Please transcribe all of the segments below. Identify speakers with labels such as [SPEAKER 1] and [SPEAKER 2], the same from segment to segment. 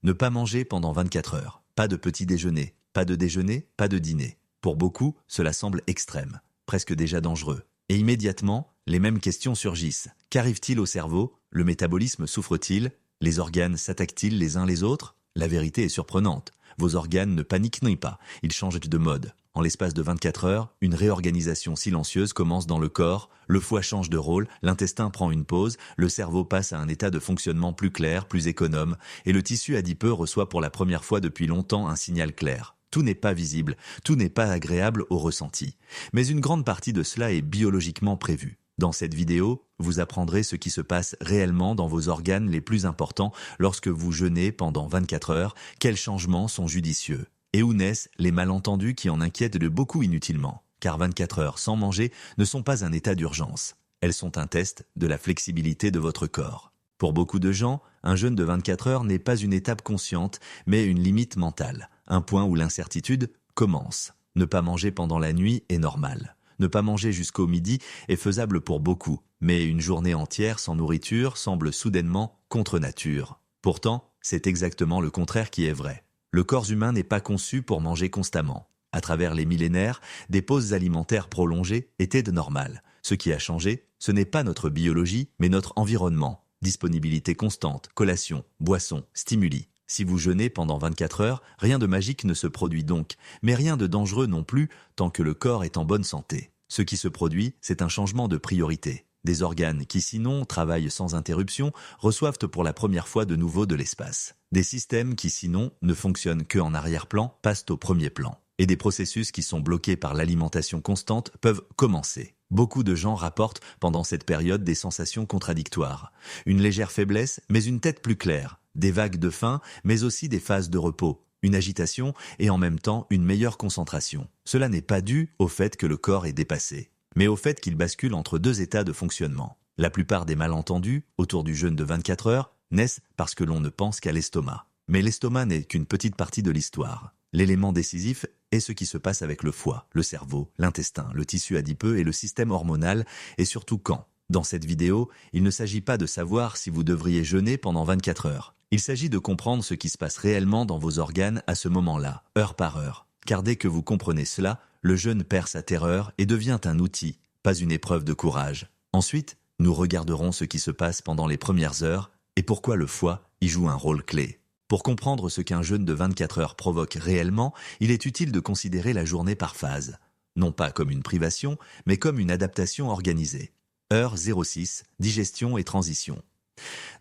[SPEAKER 1] Ne pas manger pendant 24 heures. Pas de petit déjeuner, pas de déjeuner, pas de dîner. Pour beaucoup, cela semble extrême, presque déjà dangereux. Et immédiatement, les mêmes questions surgissent. Qu'arrive-t-il au cerveau? Le métabolisme souffre-t-il? Les organes s'attaquent-ils les uns les autres? La vérité est surprenante. Vos organes ne paniquent pas, ils changent de mode. En l'espace de 24 heures, une réorganisation silencieuse commence dans le corps, le foie change de rôle, l'intestin prend une pause, le cerveau passe à un état de fonctionnement plus clair, plus économe, et le tissu adipeux reçoit pour la première fois depuis longtemps un signal clair. Tout n'est pas visible, tout n'est pas agréable au ressenti. Mais une grande partie de cela est biologiquement prévue. Dans cette vidéo, vous apprendrez ce qui se passe réellement dans vos organes les plus importants lorsque vous jeûnez pendant 24 heures, quels changements sont judicieux, et où naissent les malentendus qui en inquiètent de beaucoup inutilement. Car 24 heures sans manger ne sont pas un état d'urgence. Elles sont un test de la flexibilité de votre corps. Pour beaucoup de gens, un jeûne de 24 heures n'est pas une étape consciente, mais une limite mentale, un point où l'incertitude commence. Ne pas manger pendant la nuit est normal. Ne pas manger jusqu'au midi est faisable pour beaucoup, mais une journée entière sans nourriture semble soudainement contre nature. Pourtant, c'est exactement le contraire qui est vrai. Le corps humain n'est pas conçu pour manger constamment. À travers les millénaires, des pauses alimentaires prolongées étaient de normales. Ce qui a changé, ce n'est pas notre biologie, mais notre environnement. Disponibilité constante, collation, boissons, stimuli. Si vous jeûnez pendant 24 heures, rien de magique ne se produit donc, mais rien de dangereux non plus tant que le corps est en bonne santé. Ce qui se produit, c'est un changement de priorité. Des organes qui sinon travaillent sans interruption reçoivent pour la première fois de nouveau de l'espace. Des systèmes qui sinon ne fonctionnent qu'en arrière-plan passent au premier plan. Et des processus qui sont bloqués par l'alimentation constante peuvent commencer. Beaucoup de gens rapportent pendant cette période des sensations contradictoires. Une légère faiblesse, mais une tête plus claire. Des vagues de faim, mais aussi des phases de repos. Une agitation et en même temps une meilleure concentration. Cela n'est pas dû au fait que le corps est dépassé, mais au fait qu'il bascule entre deux états de fonctionnement. La plupart des malentendus, autour du jeûne de 24 heures, naissent parce que l'on ne pense qu'à l'estomac. Mais l'estomac n'est qu'une petite partie de l'histoire. L'élément décisif est ce qui se passe avec le foie, le cerveau, l'intestin, le tissu adipeux et le système hormonal, et surtout quand. Dans cette vidéo, il ne s'agit pas de savoir si vous devriez jeûner pendant 24 heures. Il s'agit de comprendre ce qui se passe réellement dans vos organes à ce moment-là, heure par heure. Car dès que vous comprenez cela, le jeûne perd sa terreur et devient un outil, pas une épreuve de courage. Ensuite, nous regarderons ce qui se passe pendant les premières heures et pourquoi le foie y joue un rôle clé. Pour comprendre ce qu'un jeûne de 24 heures provoque réellement, il est utile de considérer la journée par phase. Non pas comme une privation, mais comme une adaptation organisée. Heure 06, digestion et transition.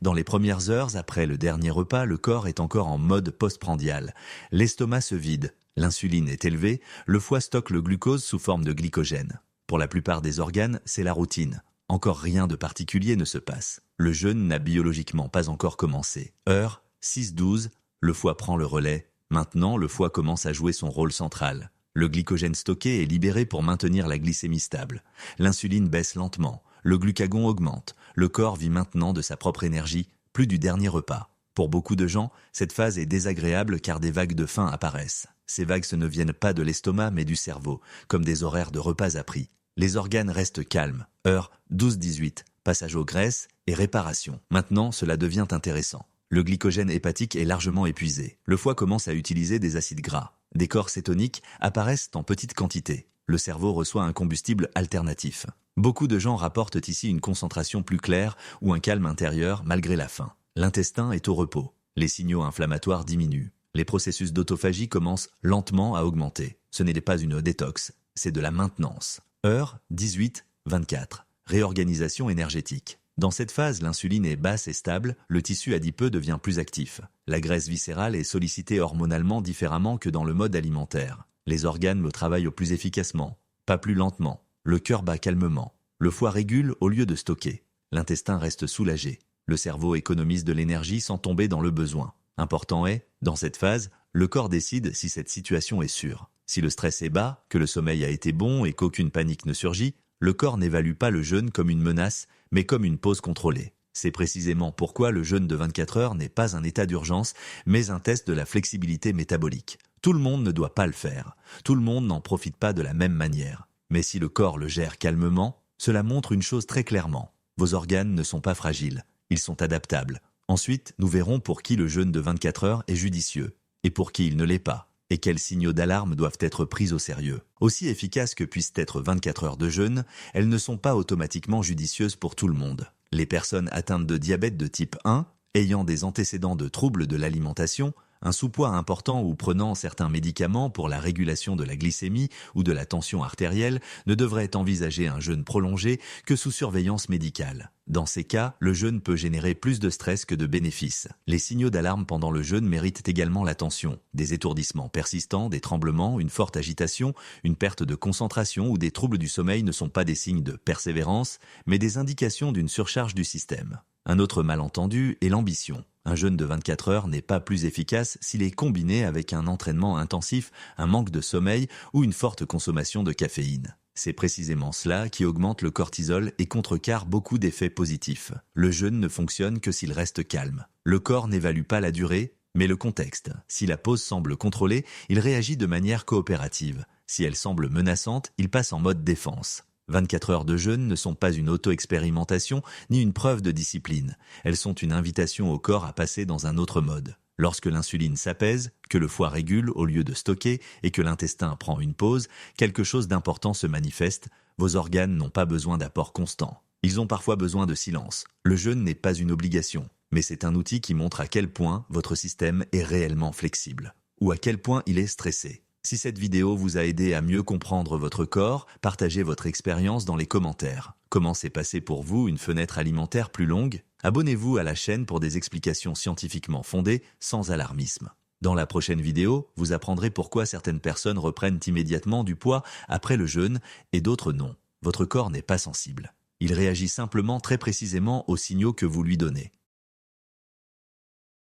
[SPEAKER 1] Dans les premières heures après le dernier repas, le corps est encore en mode postprandial. L'estomac se vide, l'insuline est élevée, le foie stocke le glucose sous forme de glycogène. Pour la plupart des organes, c'est la routine. Encore rien de particulier ne se passe. Le jeûne n'a biologiquement pas encore commencé. Heure 6-12, le foie prend le relais. Maintenant, le foie commence à jouer son rôle central. Le glycogène stocké est libéré pour maintenir la glycémie stable. L'insuline baisse lentement. Le glucagon augmente. Le corps vit maintenant de sa propre énergie, plus du dernier repas. Pour beaucoup de gens, cette phase est désagréable car des vagues de faim apparaissent. Ces vagues ne viennent pas de l'estomac mais du cerveau, comme des horaires de repas appris. Les organes restent calmes. Heure 12-18, passage aux graisses et réparation. Maintenant, cela devient intéressant. Le glycogène hépatique est largement épuisé. Le foie commence à utiliser des acides gras. Des corps cétoniques apparaissent en petite quantité. Le cerveau reçoit un combustible alternatif. Beaucoup de gens rapportent ici une concentration plus claire ou un calme intérieur malgré la faim. L'intestin est au repos. Les signaux inflammatoires diminuent. Les processus d'autophagie commencent lentement à augmenter. Ce n'est pas une détox, c'est de la maintenance. Heure 18-24. Réorganisation énergétique. Dans cette phase, l'insuline est basse et stable, le tissu adipeux devient plus actif. La graisse viscérale est sollicitée hormonalement différemment que dans le mode alimentaire. Les organes le travaillent au plus efficacement, pas plus lentement. Le cœur bat calmement. Le foie régule au lieu de stocker. L'intestin reste soulagé. Le cerveau économise de l'énergie sans tomber dans le besoin. Important est, dans cette phase, le corps décide si cette situation est sûre. Si le stress est bas, que le sommeil a été bon et qu'aucune panique ne surgit, le corps n'évalue pas le jeûne comme une menace, mais comme une pause contrôlée. C'est précisément pourquoi le jeûne de 24 heures n'est pas un état d'urgence, mais un test de la flexibilité métabolique. Tout le monde ne doit pas le faire. Tout le monde n'en profite pas de la même manière. Mais si le corps le gère calmement, cela montre une chose très clairement. Vos organes ne sont pas fragiles, ils sont adaptables. Ensuite, nous verrons pour qui le jeûne de 24 heures est judicieux et pour qui il ne l'est pas, et quels signaux d'alarme doivent être pris au sérieux. Aussi efficaces que puissent être 24 heures de jeûne, elles ne sont pas automatiquement judicieuses pour tout le monde. Les personnes atteintes de diabète de type 1, ayant des antécédents de troubles de l'alimentation, un sous-poids important ou prenant certains médicaments pour la régulation de la glycémie ou de la tension artérielle ne devraient envisager un jeûne prolongé que sous surveillance médicale. Dans ces cas, le jeûne peut générer plus de stress que de bénéfices. Les signaux d'alarme pendant le jeûne méritent également l'attention. Des étourdissements persistants, des tremblements, une forte agitation, une perte de concentration ou des troubles du sommeil ne sont pas des signes de persévérance, mais des indications d'une surcharge du système. Un autre malentendu est l'ambition. Un jeûne de 24 heures n'est pas plus efficace s'il est combiné avec un entraînement intensif, un manque de sommeil ou une forte consommation de caféine. C'est précisément cela qui augmente le cortisol et contrecarre beaucoup d'effets positifs. Le jeûne ne fonctionne que s'il reste calme. Le corps n'évalue pas la durée, mais le contexte. Si la pause semble contrôlée, il réagit de manière coopérative. Si elle semble menaçante, il passe en mode défense. 24 heures de jeûne ne sont pas une auto-expérimentation ni une preuve de discipline. Elles sont une invitation au corps à passer dans un autre mode. Lorsque l'insuline s'apaise, que le foie régule au lieu de stocker et que l'intestin prend une pause, quelque chose d'important se manifeste. Vos organes n'ont pas besoin d'apports constants. Ils ont parfois besoin de silence. Le jeûne n'est pas une obligation, mais c'est un outil qui montre à quel point votre système est réellement flexible ou à quel point il est stressé. Si cette vidéo vous a aidé à mieux comprendre votre corps, partagez votre expérience dans les commentaires. Comment s'est passée pour vous une fenêtre alimentaire plus longue? Abonnez-vous à la chaîne pour des explications scientifiquement fondées, sans alarmisme. Dans la prochaine vidéo, vous apprendrez pourquoi certaines personnes reprennent immédiatement du poids après le jeûne et d'autres non. Votre corps n'est pas sensible. Il réagit simplement très précisément aux signaux que vous lui donnez.